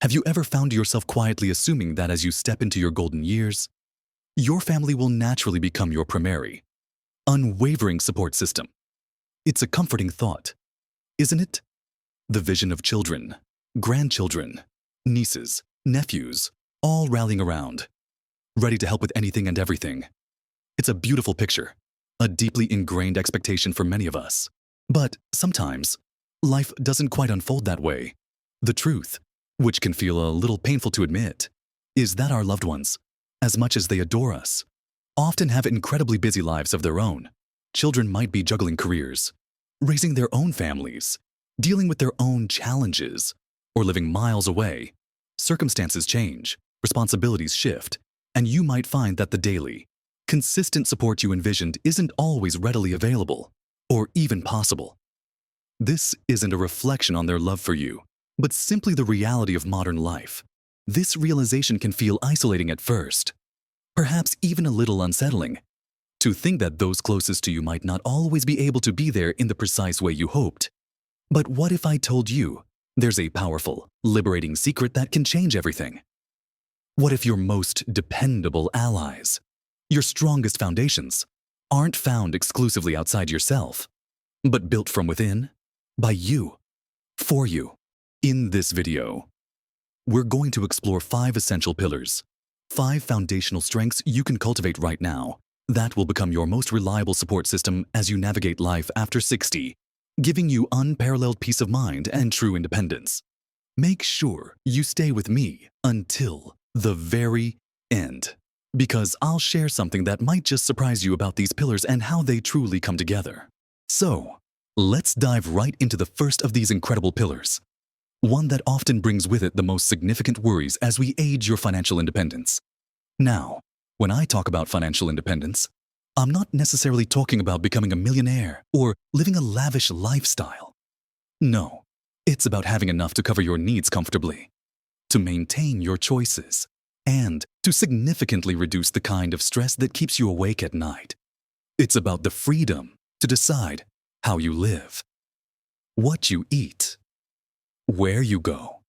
Have you ever found yourself quietly assuming that as you step into your golden years, your family will naturally become your primary, unwavering support system? It's a comforting thought, isn't it? The vision of children, grandchildren, nieces, nephews, all rallying around, ready to help with anything and everything. It's a beautiful picture, a deeply ingrained expectation for many of us. But sometimes, life doesn't quite unfold that way. The truth, which can feel a little painful to admit, is that our loved ones, as much as they adore us, often have incredibly busy lives of their own. Children might be juggling careers, raising their own families, dealing with their own challenges, or living miles away. Circumstances change, responsibilities shift, and you might find that the daily, consistent support you envisioned isn't always readily available, or even possible. This isn't a reflection on their love for you, but simply the reality of modern life. This realization can feel isolating at first, perhaps even a little unsettling, to think that those closest to you might not always be able to be there in the precise way you hoped. But what if I told you there's a powerful, liberating secret that can change everything? What if your most dependable allies, your strongest foundations, aren't found exclusively outside yourself, but built from within, by you, for you? In this video, we're going to explore 5 essential pillars, 5 foundational strengths you can cultivate right now that will become your most reliable support system as you navigate life after 60, giving you unparalleled peace of mind and true independence. Make sure you stay with me until the very end, because I'll share something that might just surprise you about these pillars and how they truly come together. So, let's dive right into the first of these incredible pillars, one that often brings with it the most significant worries as we age: your financial independence. Now, when I talk about financial independence, I'm not necessarily talking about becoming a millionaire or living a lavish lifestyle. No, it's about having enough to cover your needs comfortably, to maintain your choices, and to significantly reduce the kind of stress that keeps you awake at night. It's about the freedom to decide how you live, what you eat, where you go,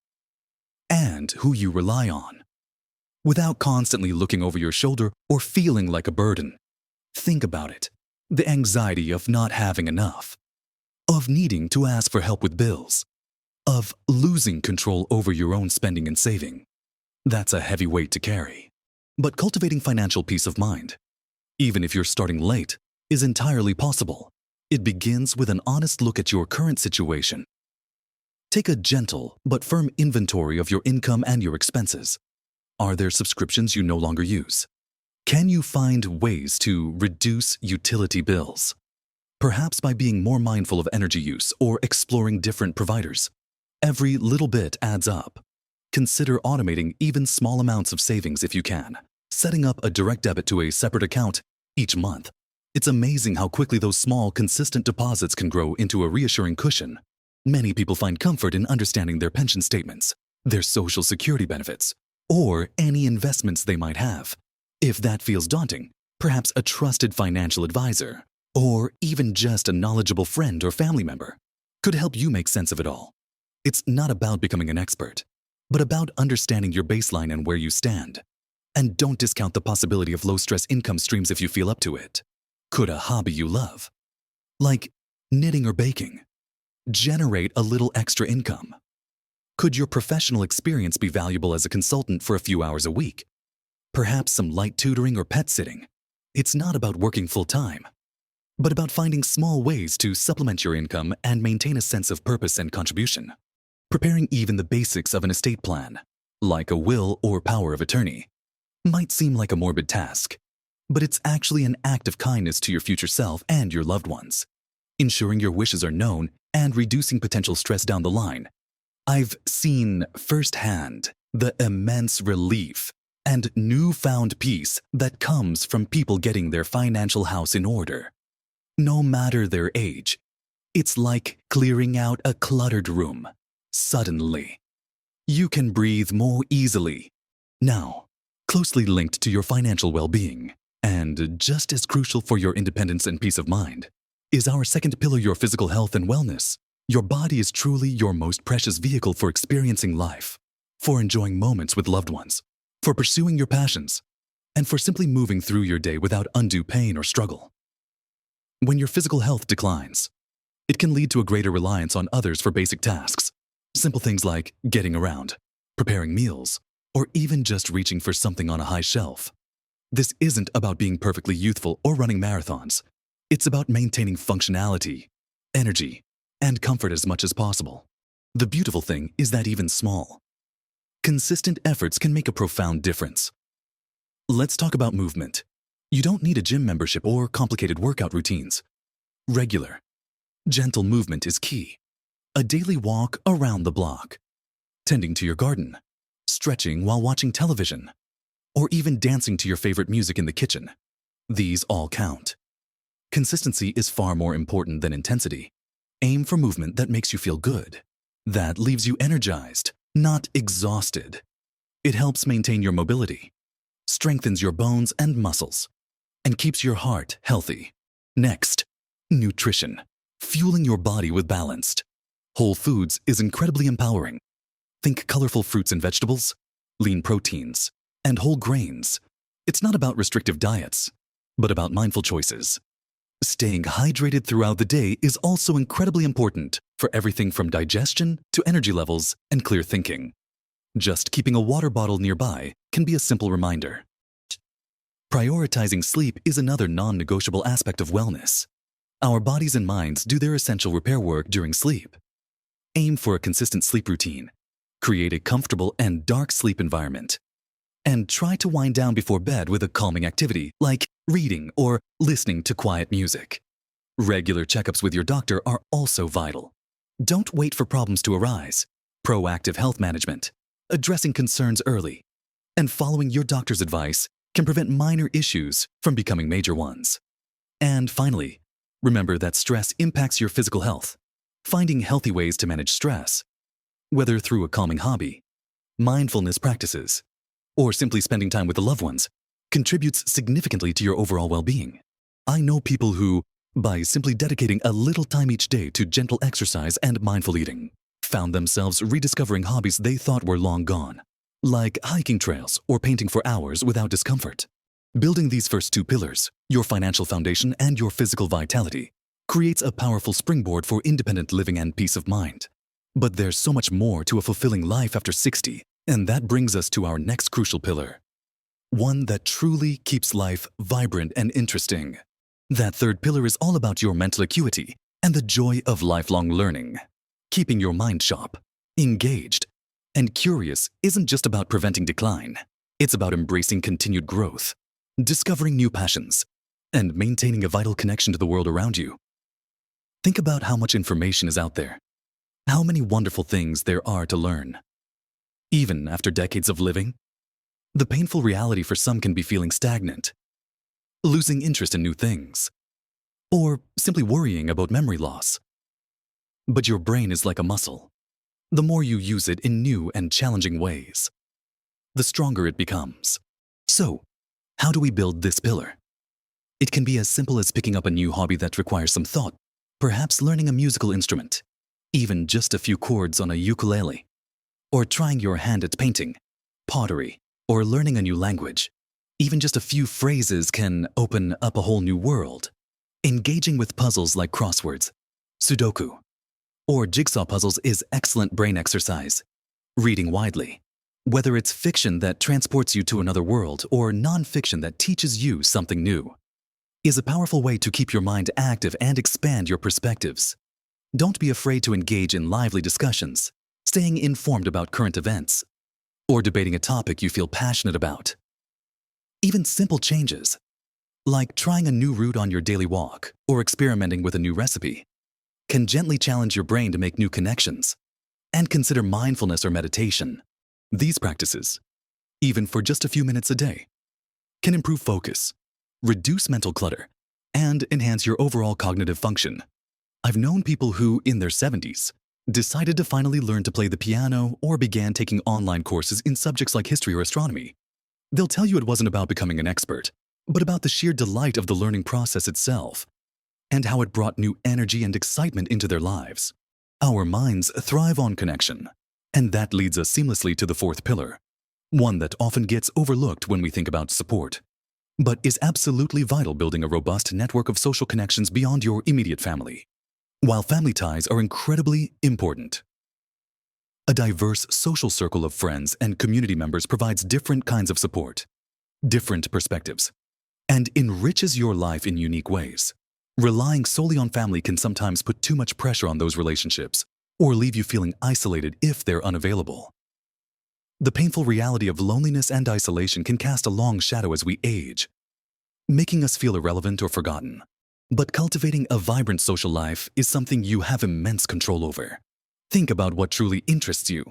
and who you rely on, without constantly looking over your shoulder or feeling like a burden. Think about it: the anxiety of not having enough, of needing to ask for help with bills, of losing control over your own spending and saving. That's a heavy weight to carry. But cultivating financial peace of mind, even if you're starting late, is entirely possible. It begins with an honest look at your current situation. Take a gentle but firm inventory of your income and your expenses. Are there subscriptions you no longer use? Can you find ways to reduce utility bills? Perhaps by being more mindful of energy use or exploring different providers. Every little bit adds up. Consider automating even small amounts of savings if you can, setting up a direct debit to a separate account each month. It's amazing how quickly those small, consistent deposits can grow into a reassuring cushion. Many people find comfort in understanding their pension statements, their Social Security benefits, or any investments they might have. If that feels daunting, perhaps a trusted financial advisor, or even just a knowledgeable friend or family member, could help you make sense of it all. It's not about becoming an expert, but about understanding your baseline and where you stand. And don't discount the possibility of low-stress income streams if you feel up to it. Could a hobby you love, like knitting or baking, generate a little extra income? Could your professional experience be valuable as a consultant for a few hours a week? Perhaps some light tutoring or pet sitting. It's not about working full-time, but about finding small ways to supplement your income and maintain a sense of purpose and contribution. Preparing even the basics of an estate plan, like a will or power of attorney, might seem like a morbid task, but it's actually an act of kindness to your future self and your loved ones, ensuring your wishes are known and reducing potential stress down the line. I've seen firsthand the immense relief and newfound peace that comes from people getting their financial house in order. No matter their age, it's like clearing out a cluttered room. Suddenly, you can breathe more easily. Now, closely linked to your financial well-being, and just as crucial for your independence and peace of mind, is our second pillar: your physical health and wellness. Your body is truly your most precious vehicle for experiencing life. for enjoying moments with loved ones, for pursuing your passions, and for simply moving through your day without undue pain or struggle. When your physical health declines, it can lead to a greater reliance on others for basic tasks, simple things like getting around, preparing meals, or even just reaching for something on a high shelf. This isn't about being perfectly youthful or running marathons. It's about maintaining functionality, energy, and comfort as much as possible. The beautiful thing is that even small, consistent efforts can make a profound difference. Let's talk about movement. You don't need a gym membership or complicated workout routines. Regular, gentle movement is key. A daily walk around the block, tending to your garden, stretching while watching television, or even dancing to your favorite music in the kitchen. These all count. Consistency is far more important than intensity. Aim for movement that makes you feel good, that leaves you energized, not exhausted. It helps maintain your mobility, strengthens your bones and muscles, and keeps your heart healthy. Next, nutrition. Fueling your body with balanced whole foods is incredibly empowering. Think colorful fruits and vegetables, lean proteins, and whole grains. It's not about restrictive diets, but about mindful choices. Staying hydrated throughout the day is also incredibly important for everything from digestion to energy levels and clear thinking. Just keeping a water bottle nearby can be a simple reminder. Prioritizing sleep is another non-negotiable aspect of wellness. Our bodies and minds do their essential repair work during sleep. Aim for a consistent sleep routine. Create a comfortable and dark sleep environment. And try to wind down before bed with a calming activity like reading or listening to quiet music. Regular checkups with your doctor are also vital. Don't wait for problems to arise. Proactive health management, addressing concerns early, and following your doctor's advice can prevent minor issues from becoming major ones. And finally, remember that stress impacts your physical health. Finding healthy ways to manage stress, whether through a calming hobby, mindfulness practices, or simply spending time with the loved ones, contributes significantly to your overall well-being. I know people who, by simply dedicating a little time each day to gentle exercise and mindful eating, found themselves rediscovering hobbies they thought were long gone, like hiking trails or painting for hours without discomfort. Building these first two pillars, your financial foundation and your physical vitality, creates a powerful springboard for independent living and peace of mind. But there's so much more to a fulfilling life after 60, and that brings us to our next crucial pillar. One that truly keeps life vibrant and interesting. That third pillar is all about your mental acuity and the joy of lifelong learning. Keeping your mind sharp, engaged, and curious isn't just about preventing decline. It's about embracing continued growth, discovering new passions, and maintaining a vital connection to the world around you. Think about how much information is out there, how many wonderful things there are to learn. Even after decades of living, the painful reality for some can be feeling stagnant, losing interest in new things, or simply worrying about memory loss. But your brain is like a muscle. The more you use it in new and challenging ways, the stronger it becomes. So, how do we build this pillar? It can be as simple as picking up a new hobby that requires some thought, perhaps learning a musical instrument, even just a few chords on a ukulele, or trying your hand at painting, pottery, or learning a new language. Even just a few phrases can open up a whole new world. Engaging with puzzles like crosswords, Sudoku, or jigsaw puzzles is excellent brain exercise. Reading widely, whether it's fiction that transports you to another world or non-fiction that teaches you something new, is a powerful way to keep your mind active and expand your perspectives. Don't be afraid to engage in lively discussions, staying informed about current events, or debating a topic you feel passionate about. Even simple changes, like trying a new route on your daily walk or experimenting with a new recipe, can gently challenge your brain to make new connections. And consider mindfulness or meditation. These practices, even for just a few minutes a day, can improve focus, reduce mental clutter, and enhance your overall cognitive function. I've known people who, in their 70s, decided to finally learn to play the piano or began taking online courses in subjects like history or astronomy. They'll tell you it wasn't about becoming an expert, but about the sheer delight of the learning process itself, and how it brought new energy and excitement into their lives. Our minds thrive on connection. And that leads us seamlessly to the fourth pillar, one that often gets overlooked when we think about support, but is absolutely vital, building a robust network of social connections beyond your immediate family. While family ties are incredibly important, a diverse social circle of friends and community members provides different kinds of support, different perspectives, and enriches your life in unique ways. Relying solely on family can sometimes put too much pressure on those relationships or leave you feeling isolated if they're unavailable. The painful reality of loneliness and isolation can cast a long shadow as we age, making us feel irrelevant or forgotten. But cultivating a vibrant social life is something you have immense control over. Think about what truly interests you.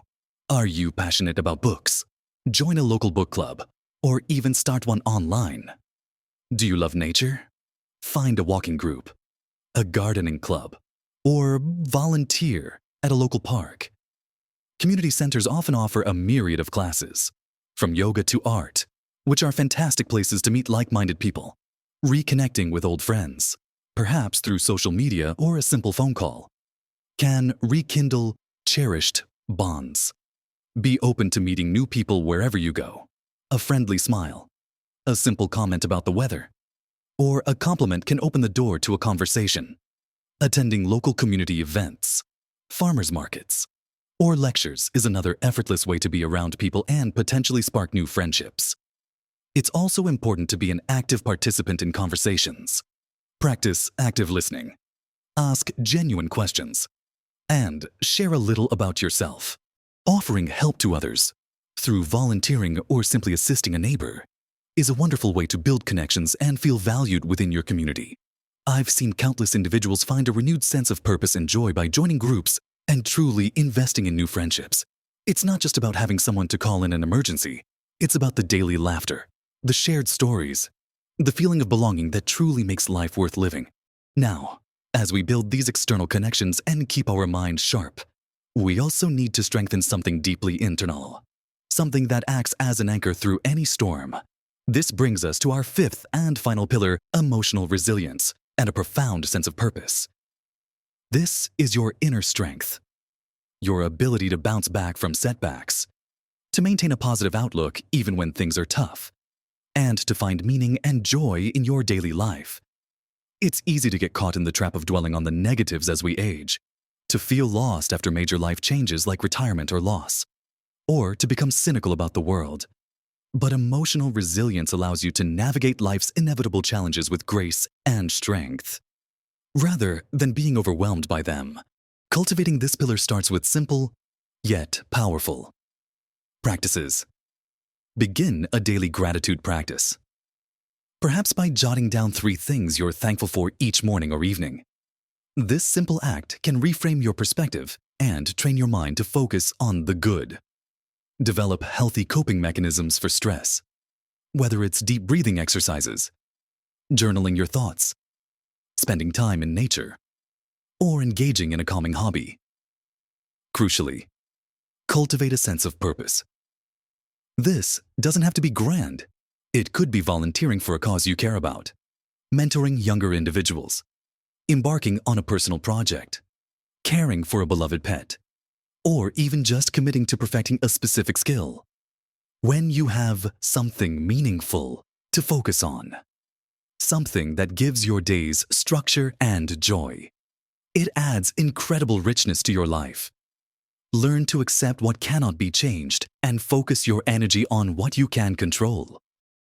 Are you passionate about books? Join a local book club, or even start one online. Do you love nature? Find a walking group, a gardening club, or volunteer at a local park. Community centers often offer a myriad of classes, from yoga to art, which are fantastic places to meet like-minded people. Reconnecting with old friends, perhaps through social media or a simple phone call, can rekindle cherished bonds. Be open to meeting new people wherever you go. A friendly smile, a simple comment about the weather, or a compliment can open the door to a conversation. Attending local community events, farmers markets, or lectures is another effortless way to be around people and potentially spark new friendships. It's also important to be an active participant in conversations. Practice active listening. Ask genuine questions. And share a little about yourself. Offering help to others, through volunteering or simply assisting a neighbor, is a wonderful way to build connections and feel valued within your community. I've seen countless individuals find a renewed sense of purpose and joy by joining groups and truly investing in new friendships. It's not just about having someone to call in an emergency. It's about the daily laughter, the shared stories, the feeling of belonging that truly makes life worth living. Now, as we build these external connections and keep our minds sharp, we also need to strengthen something deeply internal, something that acts as an anchor through any storm. This brings us to our fifth and final pillar, emotional resilience and a profound sense of purpose. This is your inner strength, your ability to bounce back from setbacks, to maintain a positive outlook even when things are tough, and to find meaning and joy in your daily life. It's easy to get caught in the trap of dwelling on the negatives as we age, to feel lost after major life changes like retirement or loss, or to become cynical about the world. But emotional resilience allows you to navigate life's inevitable challenges with grace and strength, rather than being overwhelmed by them. Cultivating this pillar starts with simple, yet powerful practices. Begin a daily gratitude practice. Perhaps by jotting down 3 things you're thankful for each morning or evening. This simple act can reframe your perspective and train your mind to focus on the good. Develop healthy coping mechanisms for stress, whether it's deep breathing exercises, journaling your thoughts, spending time in nature, or engaging in a calming hobby. Crucially, cultivate a sense of purpose. This doesn't have to be grand. It could be volunteering for a cause you care about, mentoring younger individuals, embarking on a personal project, caring for a beloved pet, or even just committing to perfecting a specific skill. When you have something meaningful to focus on, something that gives your days structure and joy, it adds incredible richness to your life. Learn to accept what cannot be changed and focus your energy on what you can control.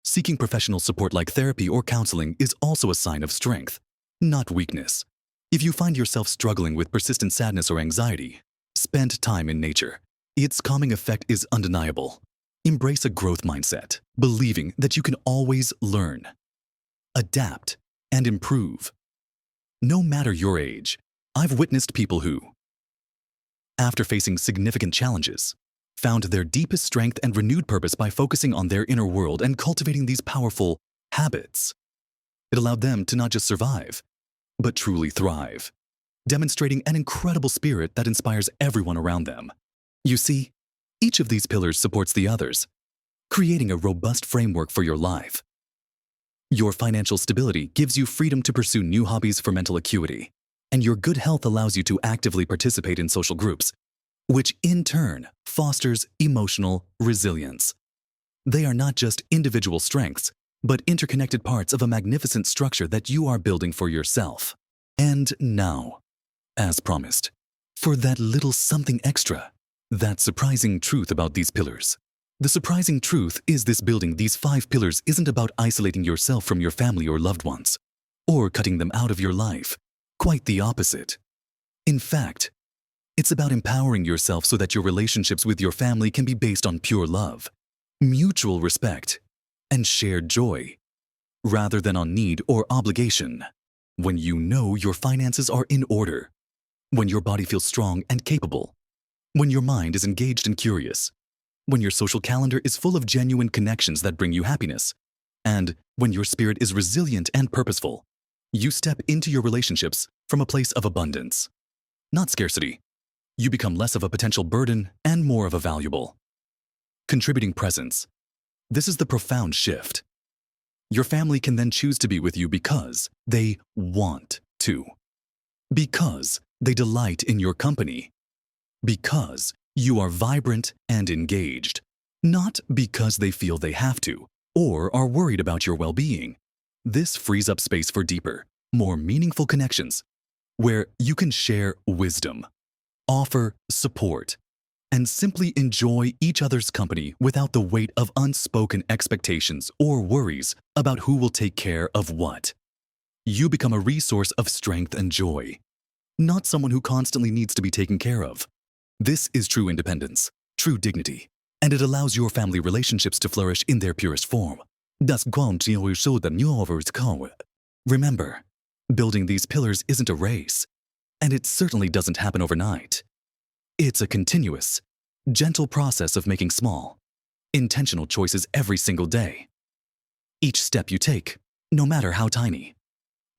Seeking professional support like therapy or counseling is also a sign of strength, not weakness. If you find yourself struggling with persistent sadness or anxiety, spend time in nature. Its calming effect is undeniable. Embrace a growth mindset, believing that you can always learn, adapt, and improve. No matter your age, I've witnessed people who, after facing significant challenges, found their deepest strength and renewed purpose by focusing on their inner world and cultivating these powerful habits. It allowed them to not just survive, but truly thrive, demonstrating an incredible spirit that inspires everyone around them. You see, each of these pillars supports the others, creating a robust framework for your life. Your financial stability gives you freedom to pursue new hobbies for mental acuity, and your good health allows you to actively participate in social groups, which in turn fosters emotional resilience. They are not just individual strengths, but interconnected parts of a magnificent structure that you are building for yourself. And now, as promised, for that little something extra, that surprising truth about these pillars. The surprising truth is this: building these 5 pillars isn't about isolating yourself from your family or loved ones, or cutting them out of your life. Quite the opposite. In fact, it's about empowering yourself so that your relationships with your family can be based on pure love, mutual respect, and shared joy, rather than on need or obligation. When you know your finances are in order, when your body feels strong and capable, when your mind is engaged and curious, when your social calendar is full of genuine connections that bring you happiness, and when your spirit is resilient and purposeful, you step into your relationships from a place of abundance, not scarcity. You become less of a potential burden and more of a valuable, contributing presence. This is the profound shift. Your family can then choose to be with you because they want to, because they delight in your company, because you are vibrant and engaged, not because they feel they have to or are worried about your well-being. This frees up space for deeper, more meaningful connections, where you can share wisdom, offer support, and simply enjoy each other's company without the weight of unspoken expectations or worries about who will take care of what. You become a resource of strength and joy, not someone who constantly needs to be taken care of. This is true independence, true dignity, and it allows your family relationships to flourish in their purest form. Remember, building these pillars isn't a race, and it certainly doesn't happen overnight. It's a continuous, gentle process of making small, intentional choices every single day. Each step you take, no matter how tiny,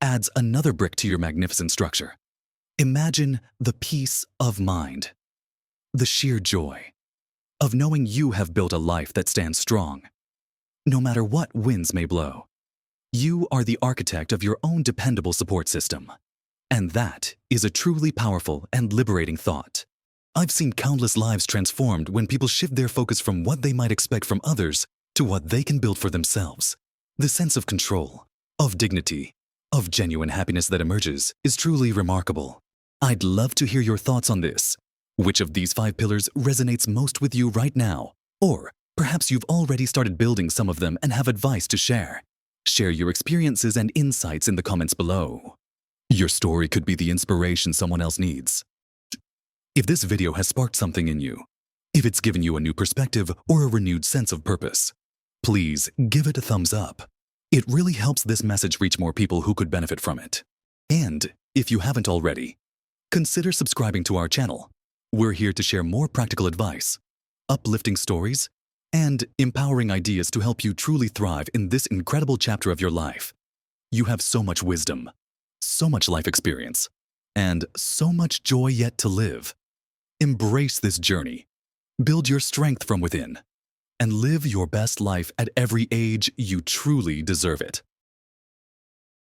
adds another brick to your magnificent structure. Imagine the peace of mind, the sheer joy of knowing you have built a life that stands strong. No matter what winds may blow, you are the architect of your own dependable support system. And that is a truly powerful and liberating thought. I've seen countless lives transformed when people shift their focus from what they might expect from others to what they can build for themselves. The sense of control, of dignity, of genuine happiness that emerges is truly remarkable. I'd love to hear your thoughts on this. Which of these 5 pillars resonates most with you right now? Or perhaps you've already started building some of them and have advice to share. Share your experiences and insights in the comments below. Your story could be the inspiration someone else needs. If this video has sparked something in you, if it's given you a new perspective or a renewed sense of purpose, please give it a thumbs up. It really helps this message reach more people who could benefit from it. And if you haven't already, consider subscribing to our channel. We're here to share more practical advice, uplifting stories, and empowering ideas to help you truly thrive in this incredible chapter of your life. You have so much wisdom, so much life experience, and so much joy yet to live. Embrace this journey, build your strength from within, and live your best life at every age. You truly deserve it.